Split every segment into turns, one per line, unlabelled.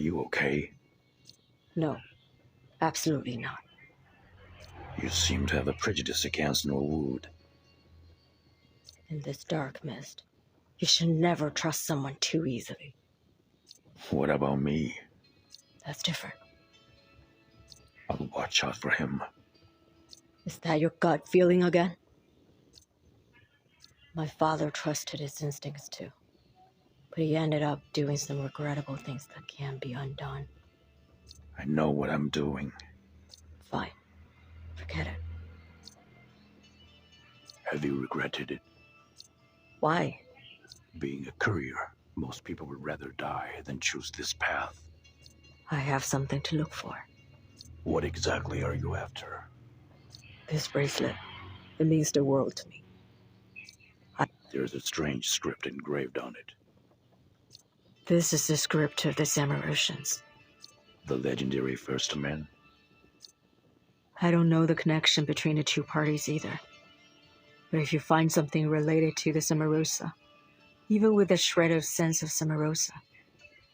you okay?
No, absolutely not.
You seem to have a prejudice against Norwood.
In this dark mist, you should never trust someone too easily.
What about me?
That's different.
I'll watch out for him.
Is that your gut feeling again? My father trusted his instincts too, but he ended up doing some regrettable things that can't be undone.
I know what I'm doing.
Fine. Forget it.
Have you regretted it?
Why?
Being a courier, most people would rather die than choose this path.
I have something to look for.
What exactly are you after?
This bracelet. It means the world to me.
There's a strange script engraved on it.
This is the script of the Zamorusians.
The legendary First Men?
I don't know the connection between the two parties either. But if you find something related to the Samarosa, even with a shred of sense of Samarosa,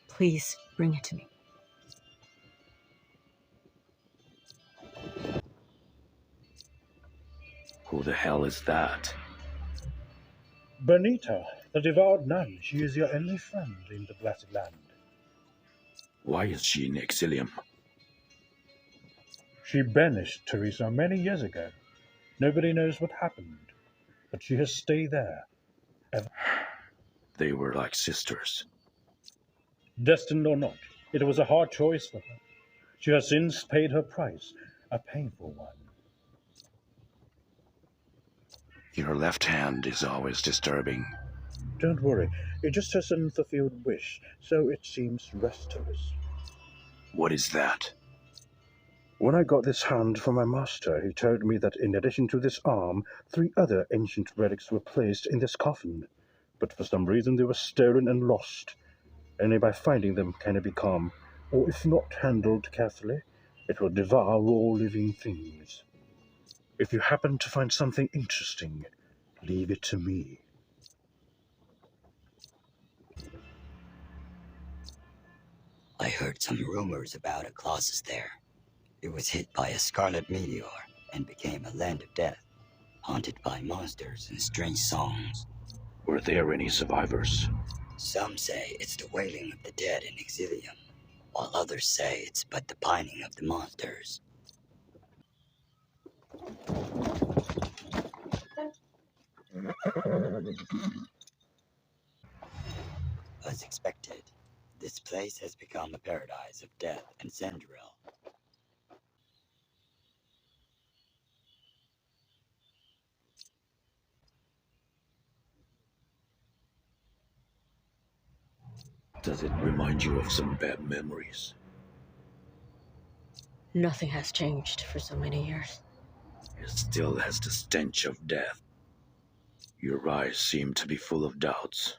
please bring it to me.
Who the hell is that?
Bernita, the devout nun. She is your only friend in the blessed land.
Why is she in exilium?
She banished Teresa many years ago. Nobody knows what happened, but she has stayed there.
They were like sisters.
Destined or not, it was a hard choice for her. She has since paid her price, a painful one.
Your left hand is always disturbing.
Don't worry, it just has an unfulfilled wish, so it seems restless.
What is that?
When I got this hand from my master, he told me that in addition to this arm, 3 other ancient relics were placed in this coffin. But for some reason they were stolen and lost. Only by finding them can it be calm, or if not handled carefully, it will devour all living things. If you happen to find something interesting, leave it to me.
I heard some rumors about a Colossus there. It was hit by a scarlet meteor and became a land of death, haunted by monsters and strange songs.
Were there any survivors?
Some say it's the wailing of the dead in Exilium, while others say it's but the pining of the monsters. As expected, this place has become a paradise of death and Sandril.
Does it remind you of some bad memories?
Nothing has changed for so many years.
It still has the stench of death. Your eyes seem to be full of doubts.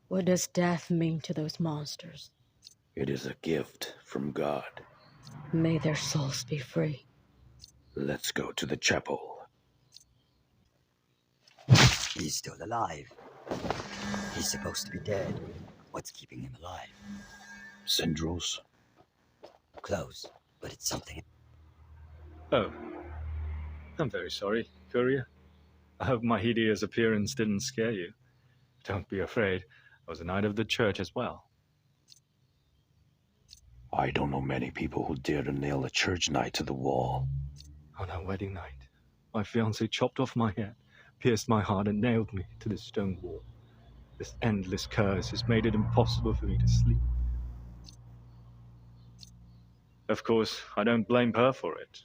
What does death mean to those monsters?
It is a gift from God.
May their souls be free.
Let's go to the chapel.
He's still alive. He's supposed to be dead. What's keeping him alive?
Syndros?
Close, but it's something.
Oh, I'm very sorry, courier. I hope my hideous appearance didn't scare you. Don't be afraid. I was a knight of the church as well.
I don't know many people who dare to nail a church knight to the wall.
On our wedding night, my fiancée chopped off my head, pierced my heart, and nailed me to the stone wall. This endless curse has made it impossible for me to sleep. Of course, I don't blame her for it.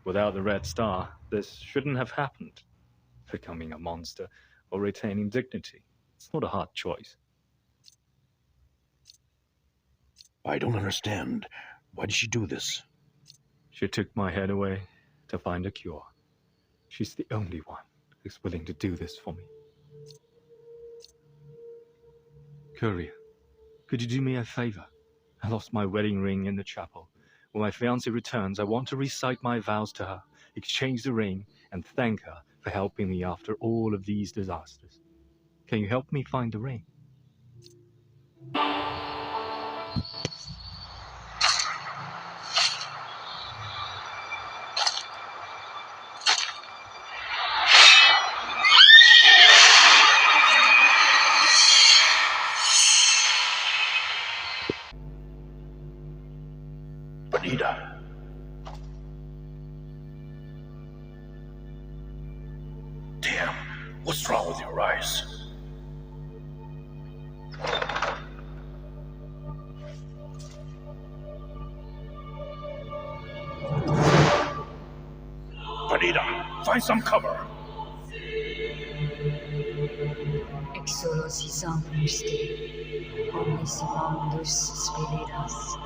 Without the Red Star, this shouldn't have happened. Becoming a monster or retaining dignity, it's not a hard choice.
I don't understand. Why did she do this?
She took my head away to find a cure. She's the only one who's willing to do this for me. Courier, could you do me a favor? I lost my wedding ring in the chapel. When my fiancée returns, I want to recite my vows to her, exchange the ring, and thank her for helping me after all of these disasters. Can you help me find the ring?
Bonita. Damn, what's wrong with your eyes? Bonita, find some cover.
Exolosisam musti, omnissimandus spiritas.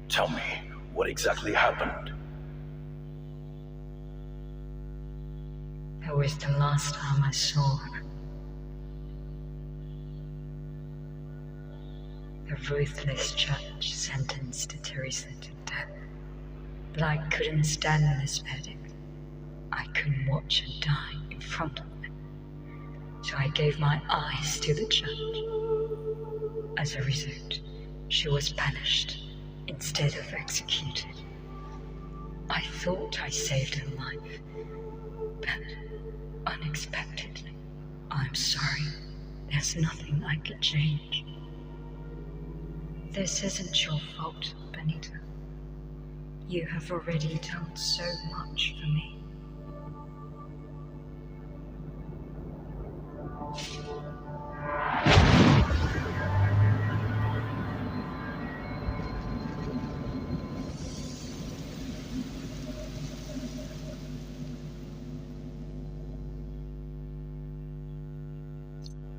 Tell me, what exactly happened?
That was the last time I saw her. The ruthless judge sentenced Teresa to death. But I couldn't stand this verdict. I couldn't watch her die in front of me. So I gave my eyes to the judge. As a result, she was punished instead of executed. I thought I saved her life, but unexpectedly, I'm sorry, there's nothing I could change. This isn't your fault, Benita. You have already done so much for me.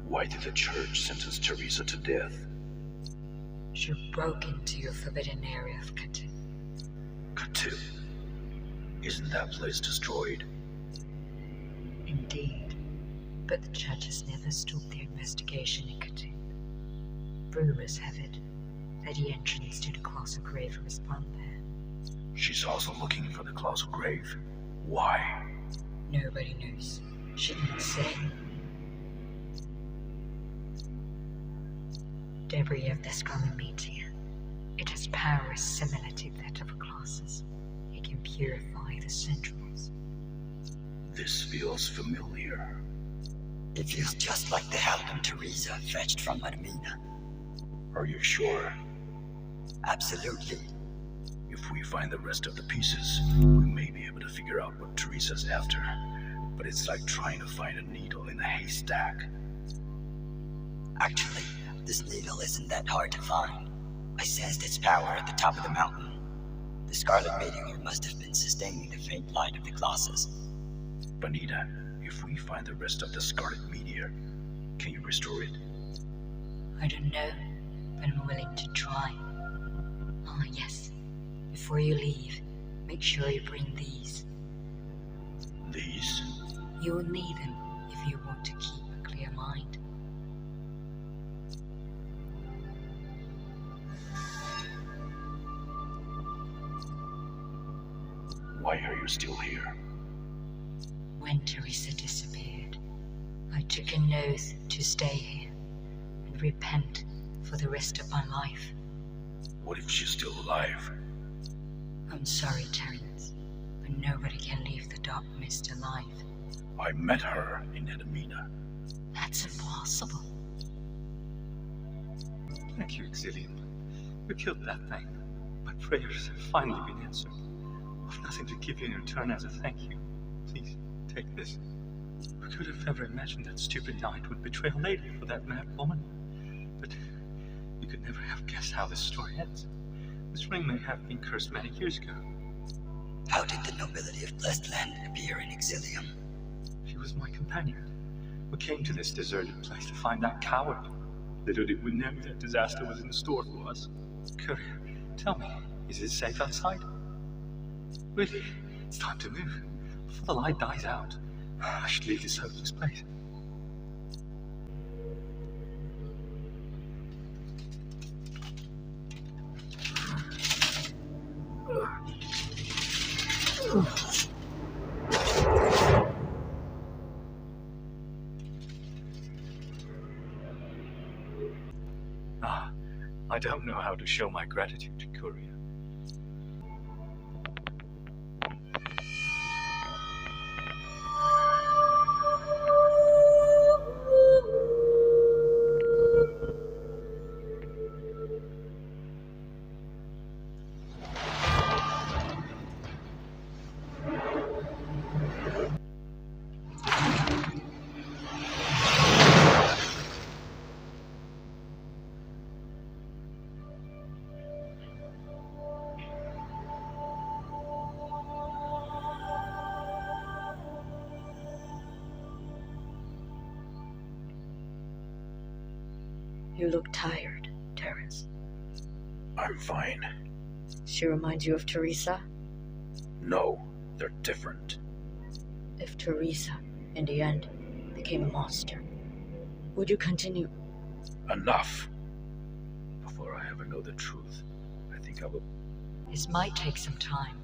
Why did the church sentence Teresa to death?
She broke into your forbidden area of Catu.
Catu? Isn't that place destroyed?
Indeed, but the church has never stopped their investigation in Catu. Rumors have it that the entrance to the colossal grave was found there.
She's also looking for the colossal grave. Why?
Nobody knows. She didn't say. Debris of the Scarlet Meteor. It has powers similar to that of Colossus. It can purify the centrals.
This feels familiar.
It feels just like the Halcyon Teresa fetched from Madamina.
Are you sure?
Absolutely.
If we find the rest of the pieces, we may be able to figure out what Teresa's after. But it's like trying to find a needle in a haystack.
Actually, this needle isn't that hard to find. I sensed its power at the top of the mountain. The Scarlet Meteor must have been sustaining the faint light of the Colossus.
Bonita, if we find the rest of the Scarlet Meteor, can you restore it?
I don't know, but I'm willing to try. Ah, yes. Before you leave, make sure you bring these.
These?
You will need them if you want to keep a clear mind.
Why are you still here?
When Teresa disappeared, I took an oath to stay here and repent for the rest of my life.
What if she's still alive?
I'm sorry, Terence, but nobody can leave the dark mist alive.
I met her in Edamina.
That's impossible.
Thank you, Exilium. You killed that thing. My prayers have finally been answered. I've nothing to give you in return as a thank you. Please, take this. Who could have ever imagined that stupid knight would betray a lady for that mad woman? But you could never have guessed how this story ends. This ring may have been cursed many years ago.
How did the nobility of Blessed Land appear in Exilium?
She was my companion. We came to this deserted place to find that coward. Little did we know that disaster was in store for us. Courier, tell me, is it safe outside? Really, it's time to move. Before the light dies out, I should leave this hopeless place. I don't know how to show my gratitude to Courier.
You look tired, Terence.
I'm fine.
She reminds you of Teresa?
No, they're different.
If Teresa, in the end, became a monster, would you continue?
Enough. Before I ever know the truth, I think I will.
This might take some time.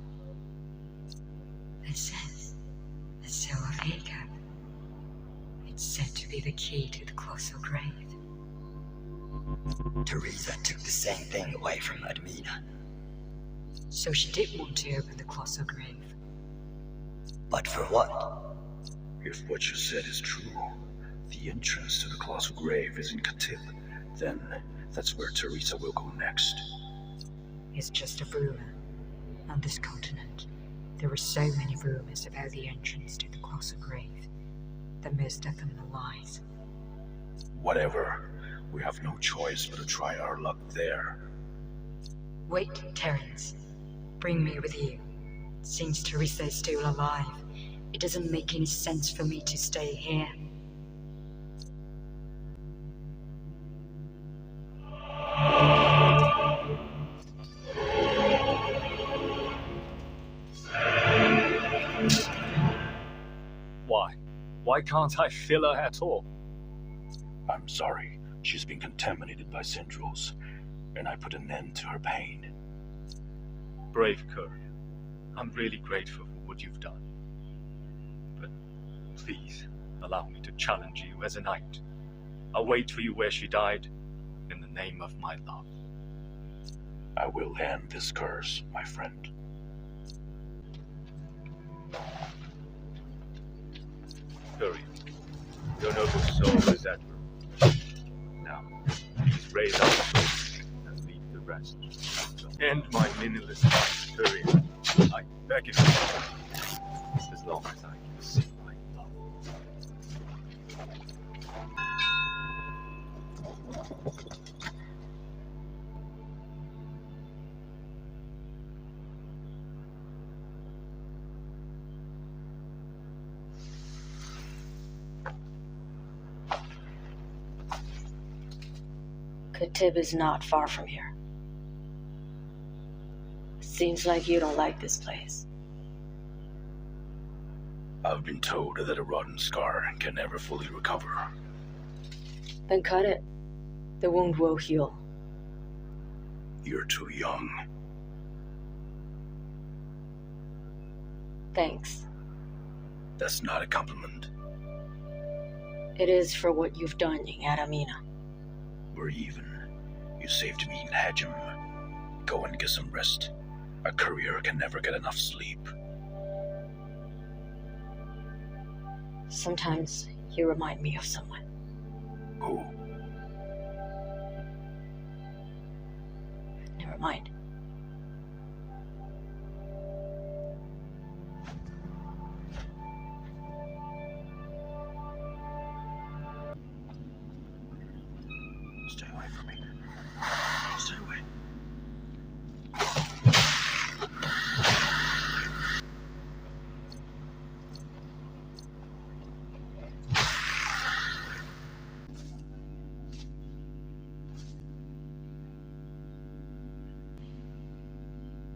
This is the Silver Acre. It's said to be the key to the colossal grave.
Teresa took the same thing away from Admina.
So she did want to open the colossal grave.
But for what?
If what you said is true, the entrance to the colossal grave is in Katib, then that's where Teresa will go next.
It's just a rumor. On this continent, there were so many rumors about the entrance to the colossal grave that most of them are lies.
Whatever. We have no choice but to try our luck there.
Wait, Terence. Bring me with you. Since Teresa is still alive, it doesn't make any sense for me to stay here.
Why? Why can't I feel her at all?
I'm sorry. She's been contaminated by Syndros, and I put an end to her pain.
Brave Courier. I'm really grateful for what you've done. But please, allow me to challenge you as a knight. I'll wait for you where she died, in the name of my love.
I will end this curse, my friend.
Courier, your noble soul is at room. Now, please raise our souls and leave the rest. End my meaningless life, Courier. I beg of you, as long as I can see my love.
Katib is not far from here. Seems like you don't like this place.
I've been told that a rotten scar can never fully recover.
Then cut it. The wound will heal.
You're too young.
Thanks.
That's not a compliment.
It is for what you've done in Adamina.
We're even. You saved me in Hajim. Go and get some rest. A courier can never get enough sleep.
Sometimes you remind me of someone.
Who?
Never mind.
Stay away from me. Stay away.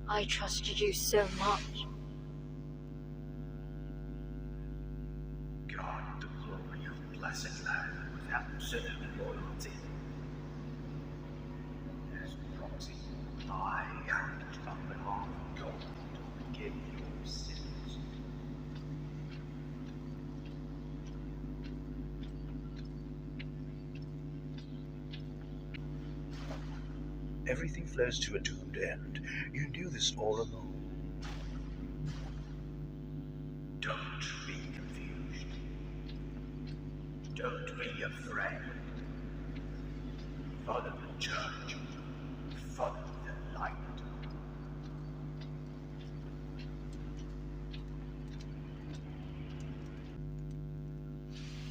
I trusted you so much.
God, the glory of blessed land without sin and loyalty. As a proxy, I act on behalf of God to forgive your sins. Everything flows to a doomed end. You knew this all along. Don't be confused. Don't be afraid. Follow the church. Follow the light.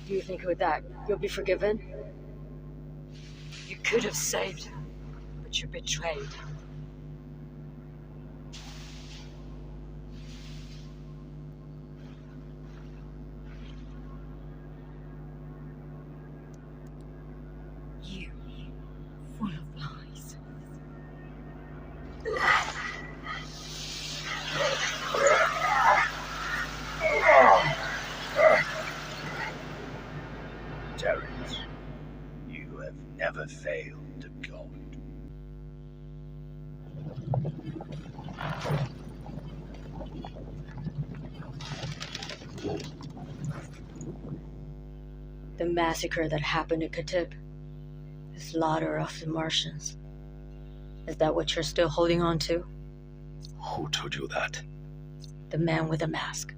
Do you think with that, you'll be forgiven? You could have saved her, but you betrayed.
Hail to God.
The massacre that happened at Katib, the slaughter of the Martians. Is that what you're still holding on to?
Who told you that?
The man with the mask.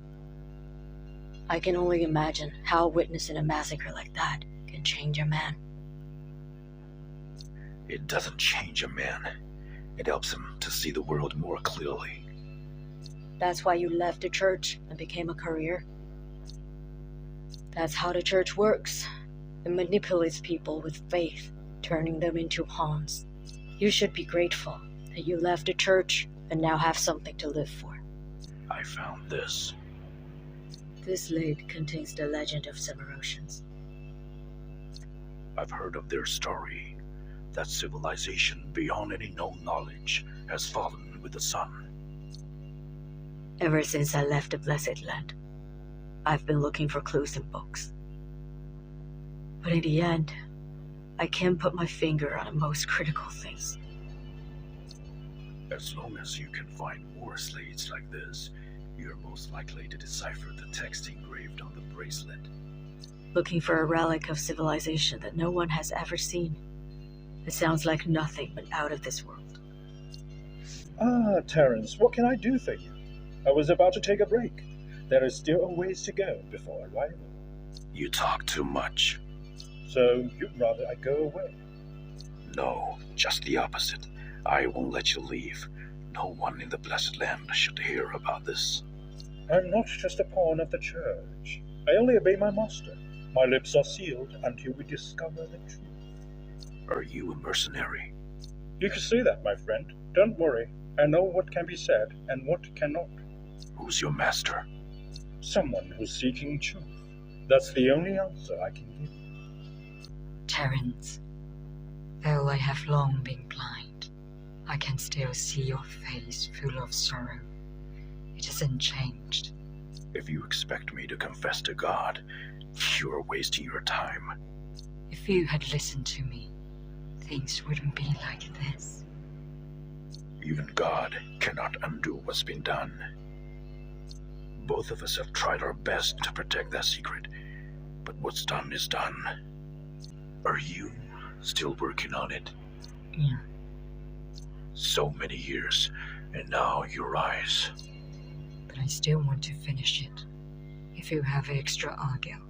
I can only imagine how witnessing a massacre like that can change a man.
It doesn't change a man. It helps him to see the world more clearly.
That's why you left the church and became a courier? That's how the church works. It manipulates people with faith, turning them into pawns. You should be grateful that you left the church and now have something to live for.
I found this.
This lid contains the legend of Cimmerians.
I've heard of their story. That civilization beyond any known knowledge has fallen with the sun.
Ever since I left the Blessed Land, I've been looking for clues in books. But in the end, I can't put my finger on the most critical things.
As long as you can find more slates like this, you're most likely to decipher the text engraved on the bracelet.
Looking for a relic of civilization that no one has ever seen. It sounds like nothing but out of this world.
Ah, Terence, what can I do for you? I was about to take a break. There is still a ways to go before arrival.
You talk too much.
So you'd rather I go away?
No, just the opposite. I won't let you leave. No one in the Blessed Land should hear about this.
I'm not just a pawn of the church. I only obey my master. My lips are sealed until we discover the truth.
Are you a mercenary?
You can say that, my friend. Don't worry. I know what can be said and what cannot.
Who's your master?
Someone who's seeking truth. That's the only answer I can give.
Terence, though I have long been blind, I can still see your face full of sorrow. It hasn't changed.
If you expect me to confess to God, you're wasting your time.
If you had listened to me, things wouldn't be like this.
Even God cannot undo what's been done. Both of us have tried our best to protect that secret, but what's done is done. Are you still working on it?
Yeah.
So many years, and now your eyes.
But I still want to finish it. If you have extra argil,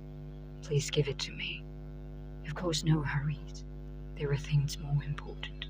please give it to me. Of course, no hurries. There are things more important.